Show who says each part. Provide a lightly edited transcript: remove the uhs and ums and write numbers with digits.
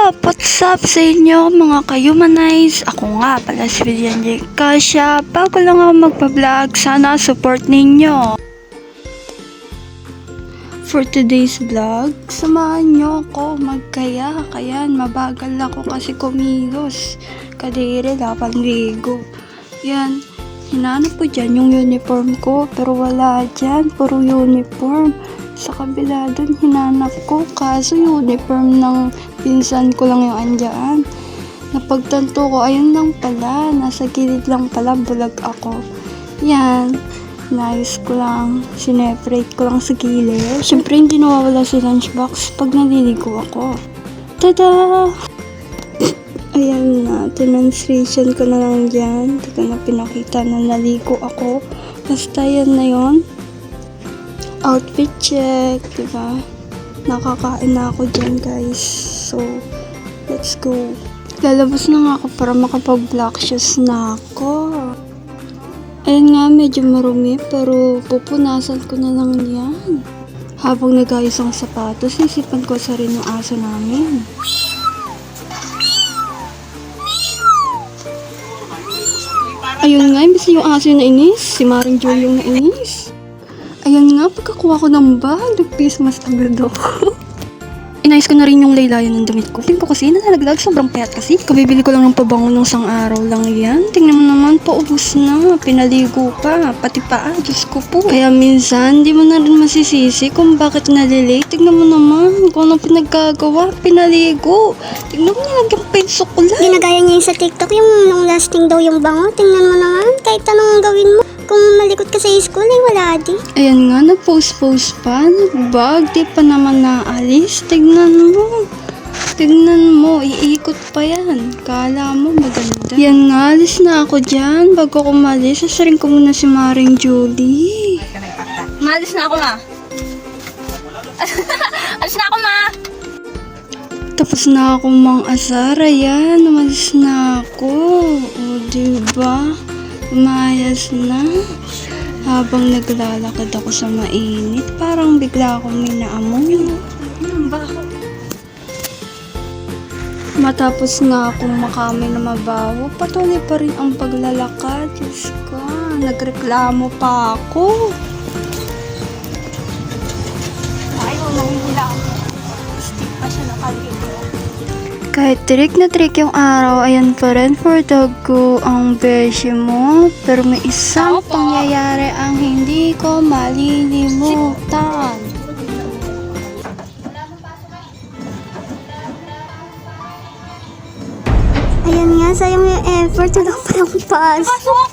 Speaker 1: What's up sa inyo mga ka-humanize? Ako nga pala si Vivian J. Kasia. Bago lang ako magpa-vlog, sana support ninyo. For today's vlog, samahan nyo ako magkayak. Ayan, mabagal ako kasi kumilos. Kadiri, lapanligo. Yan, hinanap ko dyan yung uniform ko, pero wala dyan, puro uniform. Sa kabila dun, hinanap ko, kaso uniform ng pinsan ko lang yung andyan. Napagtanto ko, ayun lang pala, nasa gilid lang pala, bulag ako. Yan, nice ko lang, sineparate ko lang sa gilid. Siyempre, hindi nawawala si lunchbox pag naliligo ako. Tada! Ayan na, demonstration ko na lang dyan. Hindi ko na pinakita na naligo ako. Basta yan na yun. Outfit check, diba? Nakakain na ako dyan, guys. So, let's go. Lalabas na nga ako para makapag-black shoes na ako. Ayun nga, medyo marumi, pero pupunasan ko na lang yan. Habang nag-ayos ang sapatos, isipan ko sa rin ng aso namin. Ayun nga, imbis yung aso yung nainis, si Maring Joy yung nainis. Ayan nga, pagkakuha ko ng bag, nag-face mask agad ako. Inayos ko na rin yung laylayan ng damit ko. Tingin ko kasi nalalaglag, sobrang payat kasi. Kabibili ko lang ng pabango ng isang araw lang yan. Tingnan mo naman, paubos na. Pinaligo pa, pati paa, Diyos ko po. Kaya minsan, di mo na rin masisisi kung bakit nalilate. Tingnan mo naman, kung anong pinagkagawa, pinaligo. Tingnan mo, nilagyan pa yung sukulan.
Speaker 2: Ginagaya niya yung sa TikTok, yung nung lasting daw yung bango. Tingnan mo naman, kahit anong gawin mo. Kung malikot ka sa school, ay wala di.
Speaker 1: Ayan nga, nag-post pa, nagbag, di pa naman naalis. Tignan mo. Tignan mo, iikot pa yan. Kala mo maganda. Yan nga, alis na ako dyan. Bago ko malis, sasaring ko muna si Maring Julie.
Speaker 3: Malis na ako, ma. Alis na ako, ma.
Speaker 1: Tapos na ako mang asar, ayan, umalis na ako. O, diba? Umayas na. Habang naglalakad ako sa mainit, parang bigla akong may naamoy. Matapos nga akong makamay na mabaho, patuloy pa rin ang paglalakad. Diyos ko, nagreklamo pa ako.
Speaker 3: Ayaw, nangihila ako. Stick pa siya nakaligo.
Speaker 1: Kahit trick na trick yung araw, ayan pa rin for the go ang version mo. Pero may isang pangyayari ang hindi ko malilimutan.
Speaker 2: Ayan nga, sayang yung effort. Wala pa lang pass.
Speaker 3: Pasok!